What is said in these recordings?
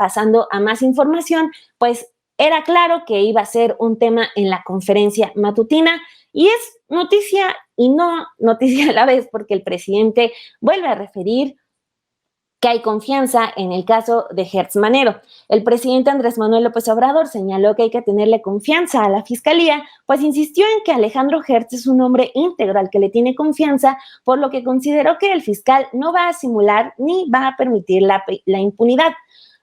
pasando a más información, pues era claro que iba a ser un tema en la conferencia matutina y es noticia y no noticia a la vez porque el presidente vuelve a referir que hay confianza en el caso de Hertz Manero. El presidente Andrés Manuel López Obrador señaló que hay que tenerle confianza a la fiscalía, pues insistió en que Alejandro Hertz es un hombre íntegro al que le tiene confianza, por lo que consideró que el fiscal no va a simular ni va a permitir la impunidad.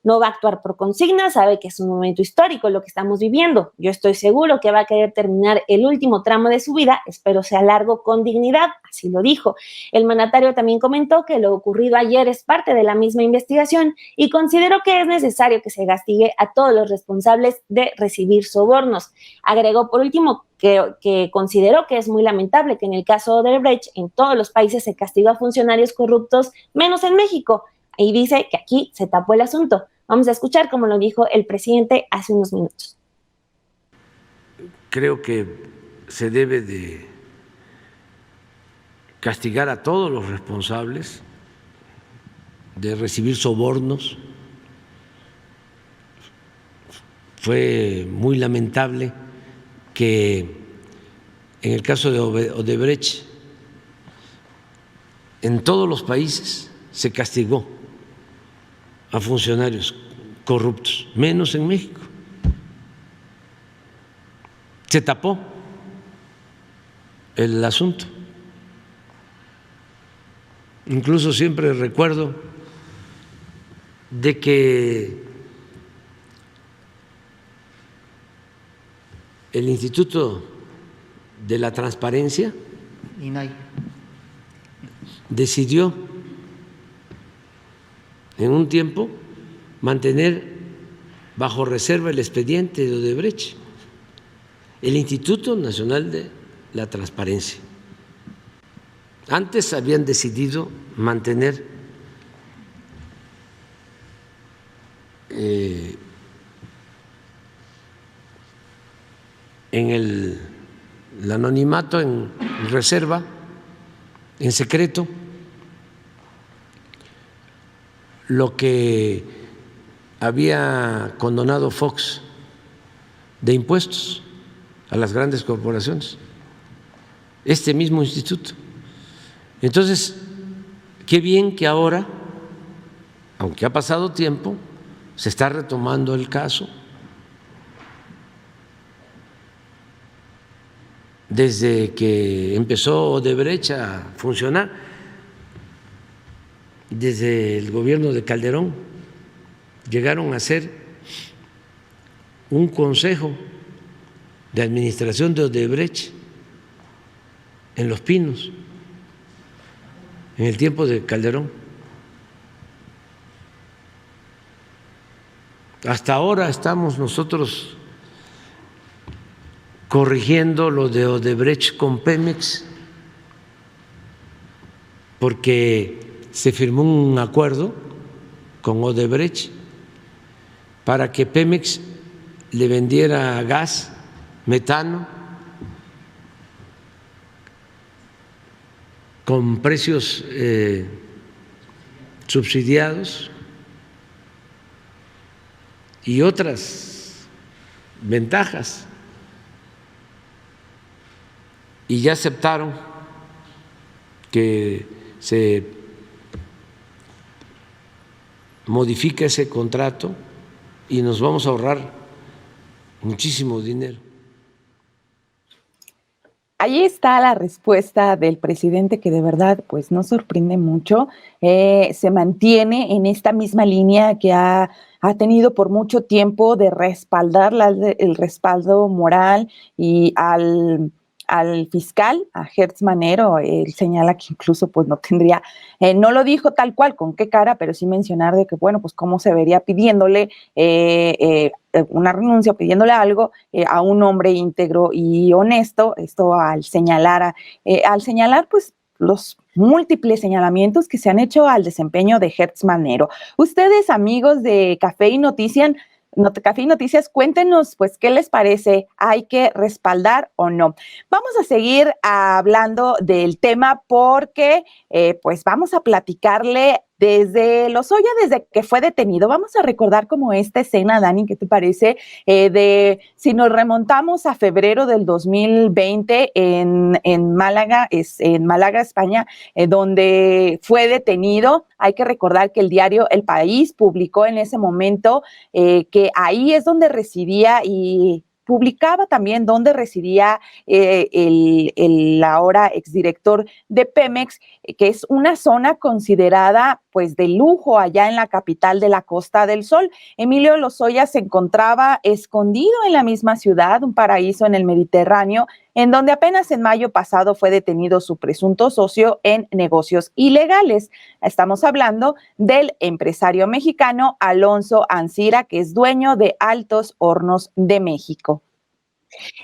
No va a actuar por consigna, sabe que es un momento histórico lo que estamos viviendo. Yo estoy seguro que va a querer terminar el último tramo de su vida, espero sea largo con dignidad, así lo dijo. El mandatario también comentó que lo ocurrido ayer es parte de la misma investigación y consideró que es necesario que se castigue a todos los responsables de recibir sobornos. Agregó por último que consideró que es muy lamentable que en el caso de Odebrecht en todos los países se castigó a funcionarios corruptos, menos en México. Y dice que aquí se tapó el asunto. Vamos a escuchar cómo lo dijo el presidente hace unos minutos. Creo que se debe de castigar a todos los responsables de recibir sobornos. Fue muy lamentable que en el caso de Odebrecht, en todos los países se castigó a funcionarios corruptos, menos en México. Se tapó el asunto. Incluso siempre recuerdo de que el Instituto de la Transparencia, INAI, decidió en un tiempo mantener bajo reserva el expediente de Odebrecht, el Instituto Nacional de la Transparencia. Antes habían decidido mantener en el anonimato, en reserva, en secreto, lo que había condonado Fox de impuestos a las grandes corporaciones, este mismo instituto. Entonces, qué bien que ahora, aunque ha pasado tiempo, se está retomando el caso. Desde que empezó Odebrecht a funcionar, desde el gobierno de Calderón, llegaron a ser un consejo de administración de Odebrecht en Los Pinos, en el tiempo de Calderón. Hasta ahora estamos nosotros corrigiendo lo de Odebrecht con Pemex, porque se firmó un acuerdo con Odebrecht para que Pemex le vendiera gas, metano, con precios subsidiados y otras ventajas. Y ya aceptaron que se modifique ese contrato y nos vamos a ahorrar muchísimo dinero. Ahí está la respuesta del presidente que de verdad pues no sorprende mucho, se mantiene en esta misma línea que ha tenido por mucho tiempo de respaldar el respaldo moral y al fiscal, a Hertz Manero. Él señala que incluso pues no tendría, no lo dijo tal cual, con qué cara, pero sí mencionar de que bueno, pues cómo se vería pidiéndole una renuncia, pidiéndole algo a un hombre íntegro y honesto, esto al señalar pues los múltiples señalamientos que se han hecho al desempeño de Hertz Manero. Ustedes, amigos de Café y Noticias, cuéntenos, pues, ¿qué les parece? ¿Hay que respaldar o no? Vamos a seguir hablando del tema porque, pues, vamos a platicarle desde Lozoya, desde que fue detenido. Vamos a recordar como esta escena, Dani, ¿qué te parece? Si nos remontamos a febrero del 2020 en Málaga, España, donde fue detenido. Hay que recordar que el diario El País publicó en ese momento que ahí es donde residía y publicaba también dónde residía el ahora exdirector de Pemex, que es una zona considerada pues de lujo allá en la capital de la Costa del Sol. Emilio Lozoya se encontraba escondido en la misma ciudad, un paraíso en el Mediterráneo, en donde apenas en mayo pasado fue detenido su presunto socio en negocios ilegales. Estamos hablando del empresario mexicano Alonso Ancira, que es dueño de Altos Hornos de México.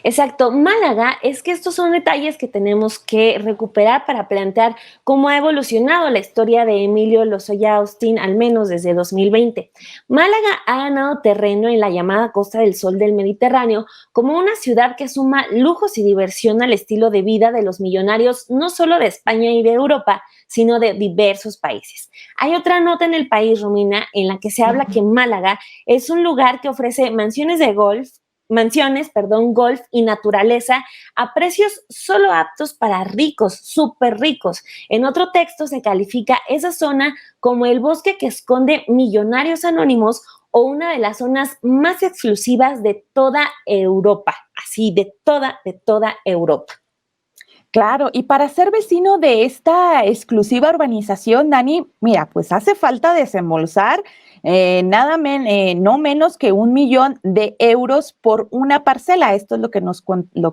Exacto, Málaga, es que estos son detalles que tenemos que recuperar para plantear cómo ha evolucionado la historia de Emilio Lozoya Austin, al menos desde 2020. Málaga ha ganado terreno en la llamada Costa del Sol del Mediterráneo como una ciudad que suma lujos y diversión al estilo de vida de los millonarios, no solo de España y de Europa, sino de diversos países. Hay otra nota en El País, Romina, en la que se habla que Málaga es un lugar que ofrece mansiones, golf y naturaleza a precios solo aptos para ricos, súper ricos. En otro texto se califica esa zona como el bosque que esconde millonarios anónimos o una de las zonas más exclusivas de toda Europa, así, de toda Europa. Claro, y para ser vecino de esta exclusiva urbanización, Dani, mira, pues hace falta desembolsar no menos que 1 millón de euros por una parcela. Esto es lo que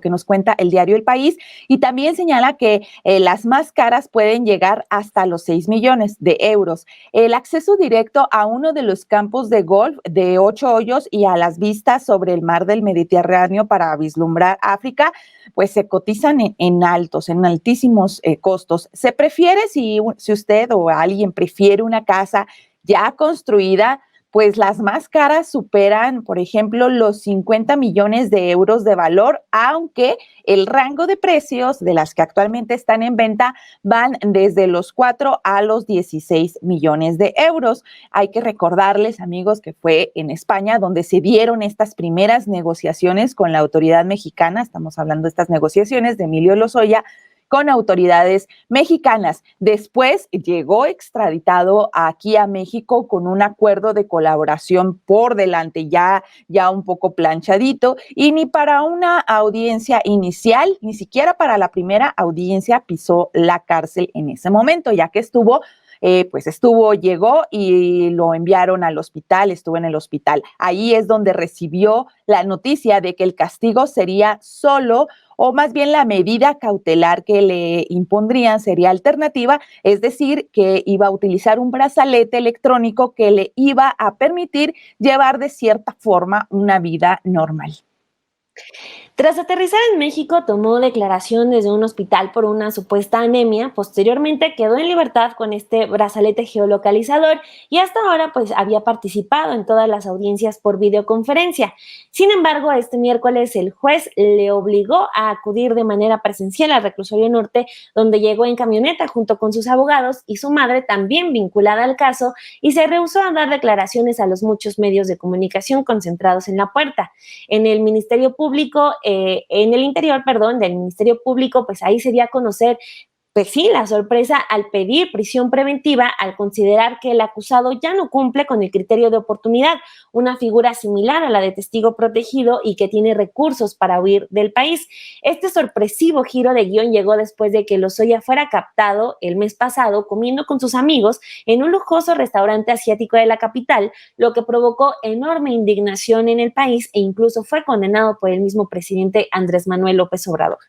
nos cuenta el diario El País, y también señala que las más caras pueden llegar hasta los 6 millones de euros. El acceso directo a uno de los campos de golf de 8 hoyos y a las vistas sobre el mar del Mediterráneo para vislumbrar África, pues se cotizan en altísimos costos. Se prefiere, si usted o alguien prefiere una casa ya construida, pues las más caras superan, por ejemplo, los 50 millones de euros de valor, aunque el rango de precios de las que actualmente están en venta van desde los 4 a los 16 millones de euros. Hay que recordarles, amigos, que fue en España donde se dieron estas primeras negociaciones con la autoridad mexicana. Estamos hablando de estas negociaciones de Emilio Lozoya con autoridades mexicanas. Después llegó extraditado aquí a México con un acuerdo de colaboración por delante, ya un poco planchadito, y ni para una audiencia inicial, ni siquiera para la primera audiencia pisó la cárcel en ese momento, ya que llegó y lo enviaron al hospital, estuvo en el hospital. Ahí es donde recibió la noticia de que el castigo sería solo, o más bien la medida cautelar que le impondrían sería alternativa, es decir, que iba a utilizar un brazalete electrónico que le iba a permitir llevar de cierta forma una vida normal. Tras aterrizar en México, tomó declaración desde un hospital por una supuesta anemia. Posteriormente quedó en libertad con este brazalete geolocalizador y hasta ahora pues había participado en todas las audiencias por videoconferencia. Sin embargo, este miércoles el juez le obligó a acudir de manera presencial al reclusorio norte, donde llegó en camioneta junto con sus abogados y su madre, también vinculada al caso, y se rehusó a dar declaraciones a los muchos medios de comunicación concentrados en la puerta. En el Ministerio Público, en el interior, del Ministerio Público, pues ahí se dio a conocer, pues sí, la sorpresa al pedir prisión preventiva al considerar que el acusado ya no cumple con el criterio de oportunidad, una figura similar a la de testigo protegido y que tiene recursos para huir del país. Este sorpresivo giro de guión llegó después de que Lozoya fuera captado el mes pasado comiendo con sus amigos en un lujoso restaurante asiático de la capital, lo que provocó enorme indignación en el país e incluso fue condenado por el mismo presidente Andrés Manuel López Obrador.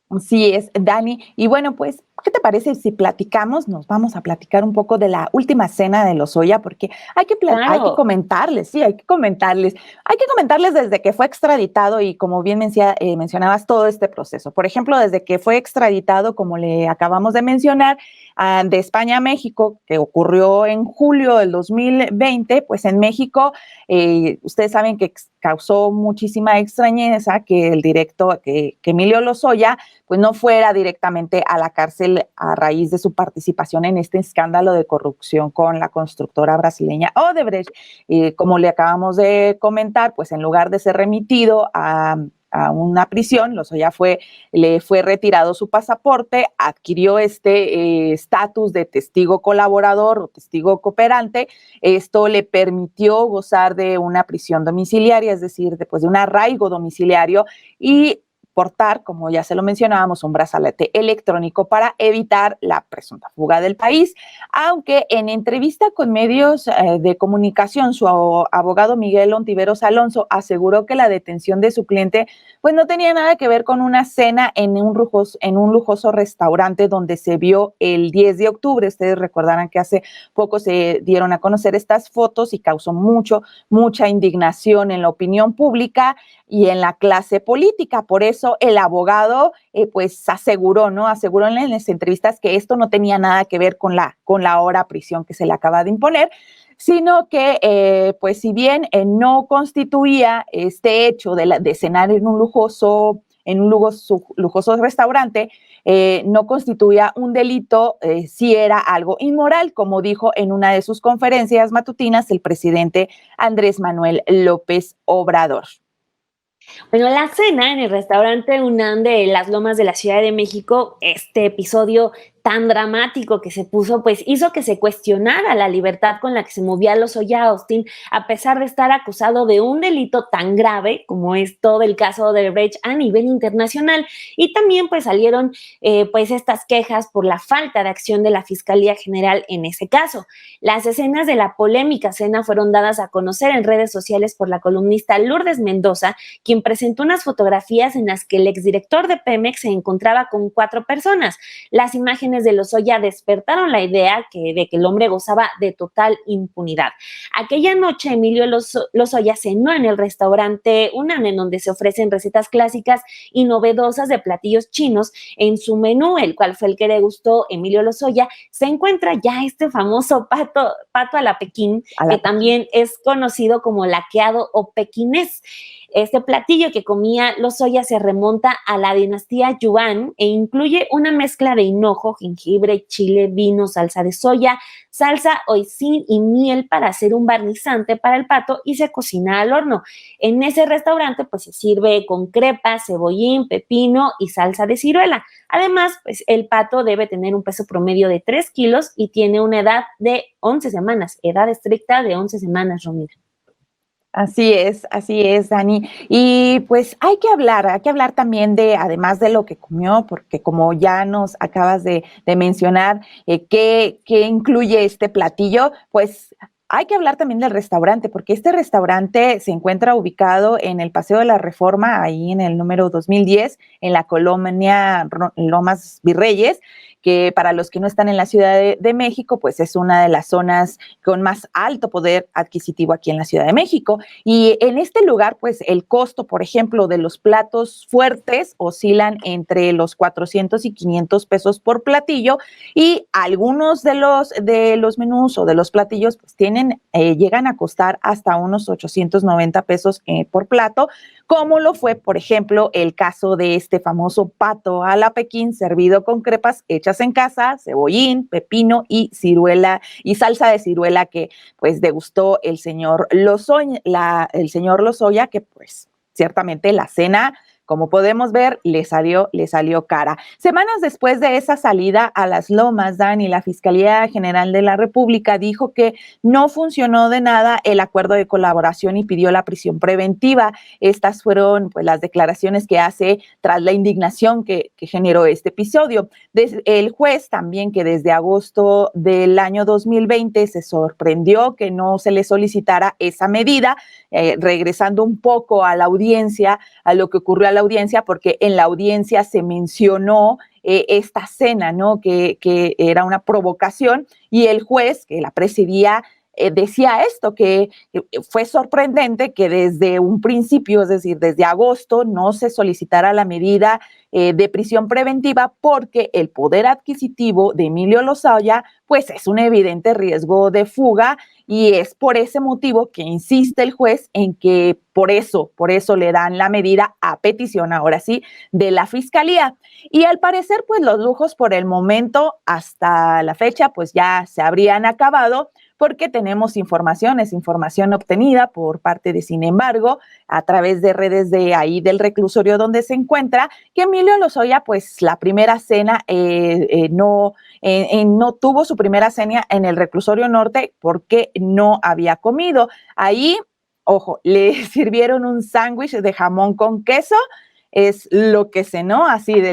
Así es, Dani. Y bueno, pues, ¿qué te parece si platicamos? Nos vamos a platicar un poco de la última cena de Lozoya, porque hay que comentarles, hay que comentarles desde que fue extraditado y como bien mencionabas todo este proceso. Por ejemplo, desde que fue extraditado, como le acabamos de mencionar, de España a México, que ocurrió en julio del 2020, pues en México, ustedes saben que causó muchísima extrañeza que que Emilio Lozoya pues no fuera directamente a la cárcel cárcel a raíz de su participación en este escándalo de corrupción con la constructora brasileña Odebrecht. Como le acabamos de comentar, pues en lugar de ser remitido a una prisión, Lozoya le fue retirado su pasaporte, adquirió este estatus de testigo colaborador o testigo cooperante. Esto le permitió gozar de una prisión domiciliaria, es decir, después de un arraigo domiciliario, y portar, como ya se lo mencionábamos, un brazalete electrónico para evitar la presunta fuga del país, aunque en entrevista con medios de comunicación, su abogado Miguel Ontiveros Alonso aseguró que la detención de su cliente pues no tenía nada que ver con una cena en un lujoso restaurante donde se vio el 10 de octubre. Ustedes recordarán que hace poco se dieron a conocer estas fotos y causó mucha indignación en la opinión pública y en la clase política. Por eso el abogado pues aseguró en las entrevistas que esto no tenía nada que ver con la hora de prisión que se le acaba de imponer, sino que pues si bien no constituía este hecho de cenar en un lujoso restaurante, no constituía un delito, si era algo inmoral, como dijo en una de sus conferencias matutinas el presidente Andrés Manuel López Obrador. Bueno, la cena en el restaurante UNAM de Las Lomas de la Ciudad de México, este episodio tan dramático que se puso, pues hizo que se cuestionara la libertad con la que se movía Lozoya Austin, a pesar de estar acusado de un delito tan grave como es todo el caso de Odebrecht a nivel internacional. Y también pues salieron pues estas quejas por la falta de acción de la Fiscalía General en ese caso. Las escenas de la polémica cena fueron dadas a conocer en redes sociales por la columnista Lourdes Mendoza, quien presentó unas fotografías en las que el exdirector de Pemex se encontraba con 4 personas. Las imágenes de Lozoya despertaron la idea de que el hombre gozaba de total impunidad. Aquella noche, Emilio Lozoya cenó en el restaurante UNAM, en donde se ofrecen recetas clásicas y novedosas de platillos chinos. En su menú, el cual fue el que le gustó Emilio Lozoya, se encuentra ya este famoso pato a la Pekín, que también es conocido como laqueado o pequinés. Este platillo que comía Lozoya se remonta a la dinastía Yuan e incluye una mezcla de hinojo, jengibre, chile, vino, salsa de soya, salsa hoisin y miel para hacer un barnizante para el pato, y se cocina al horno. En ese restaurante pues se sirve con crepa, cebollín, pepino y salsa de ciruela. Además, pues el pato debe tener un peso promedio de 3 kilos y tiene una edad de 11 semanas, edad estricta de 11 semanas, Romina. Así es, Dani. Y pues hay que hablar también además de lo que comió, porque como ya nos acabas de mencionar, qué incluye este platillo, pues hay que hablar también del restaurante, porque este restaurante se encuentra ubicado en el Paseo de la Reforma, ahí en el número 2010, en la colonia Lomas Virreyes, que para los que no están en la Ciudad de México, pues es una de las zonas con más alto poder adquisitivo aquí en la Ciudad de México. Y en este lugar, pues el costo, por ejemplo, de los platos fuertes oscilan entre los 400 y 500 pesos por platillo, y algunos de los menús o de los platillos pues llegan a costar hasta unos 890 pesos por plato, como lo fue, por ejemplo, el caso de este famoso pato a la Pekín servido con crepas hechas en casa, cebollín, pepino y ciruela y salsa de ciruela que pues degustó el señor Lozoya, que pues ciertamente la cena, como podemos ver, le salió cara. Semanas después de esa salida a las Lomas, Dani, la Fiscalía General de la República dijo que no funcionó de nada el acuerdo de colaboración y pidió la prisión preventiva. Estas fueron pues las declaraciones que hace tras la indignación que generó este episodio. El juez también, que desde agosto del año 2020 se sorprendió que no se le solicitara esa medida, regresando un poco a la audiencia, a lo que ocurrió a la audiencia, porque en la audiencia se mencionó esta cena, ¿no? Que era una provocación, y el juez que la presidía decía esto, que fue sorprendente que desde un principio, es decir, desde agosto, no se solicitara la medida de prisión preventiva porque el poder adquisitivo de Emilio Lozoya pues es un evidente riesgo de fuga, y es por ese motivo que insiste el juez en que por eso le dan la medida a petición, ahora sí, de la Fiscalía. Y al parecer, pues los lujos por el momento hasta la fecha pues ya se habrían acabado, porque tenemos información, es información obtenida por parte de Sin Embargo, a través de redes de ahí del reclusorio donde se encuentra, que Emilio Lozoya, pues la primera cena no tuvo su primera cena en el reclusorio norte porque no había comido. Ahí, ojo, le sirvieron un sándwich de jamón con queso, es lo que cenó, así de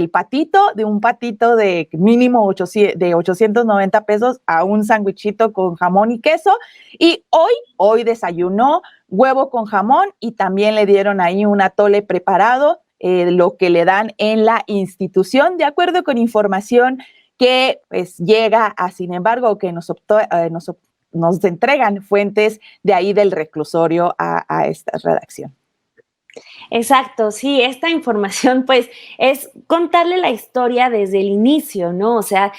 un patito de mínimo 890 pesos a un sándwichito con jamón y queso. Y hoy desayunó huevo con jamón y también le dieron ahí un atole preparado, lo que le dan en la institución, de acuerdo con información que pues llega a Sin Embargo, que nos entregan fuentes de ahí del reclusorio a esta redacción. Exacto, sí, esta información pues es contarle la historia desde el inicio, ¿no? O sea,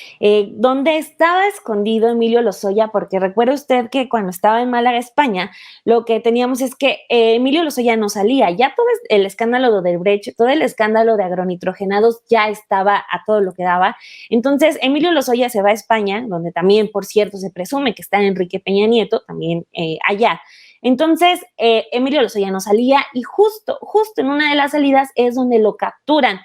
dónde estaba escondido Emilio Lozoya, porque recuerde usted que cuando estaba en Málaga, España, lo que teníamos es que Emilio Lozoya no salía, ya todo el escándalo de Odebrecht, todo el escándalo de agronitrogenados ya estaba a todo lo que daba. Entonces, Emilio Lozoya se va a España, donde también, por cierto, se presume que está Enrique Peña Nieto, también allá. Entonces, Emilio Lozoya no salía y justo en una de las salidas es donde lo capturan.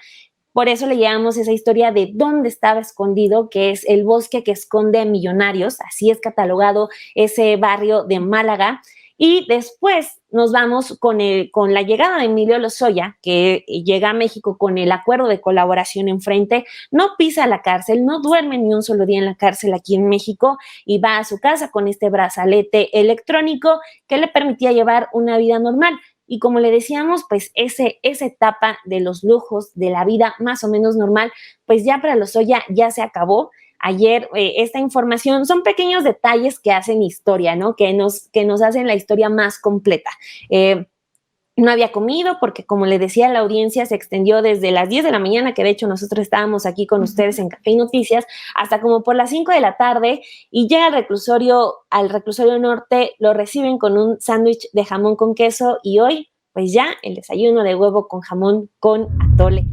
Por eso le llamamos esa historia de dónde estaba escondido, que es el bosque que esconde a millonarios, así es catalogado ese barrio de Málaga. Y después nos vamos con la llegada de Emilio Lozoya, que llega a México con el acuerdo de colaboración enfrente, no pisa la cárcel, no duerme ni un solo día en la cárcel aquí en México y va a su casa con este brazalete electrónico que le permitía llevar una vida normal. Y como le decíamos, pues esa etapa de los lujos, de la vida más o menos normal, pues ya para Lozoya ya se acabó. Ayer esta información son pequeños detalles que hacen historia, ¿no? Que nos hacen la historia más completa. No había comido porque, como le decía, la audiencia se extendió desde las 10 de la mañana, que de hecho nosotros estábamos aquí con ustedes en Café y Noticias, hasta como por las 5 de la tarde, y llega al reclusorio norte, lo reciben con un sándwich de jamón con queso, y hoy, pues ya el desayuno de huevo con jamón con atole.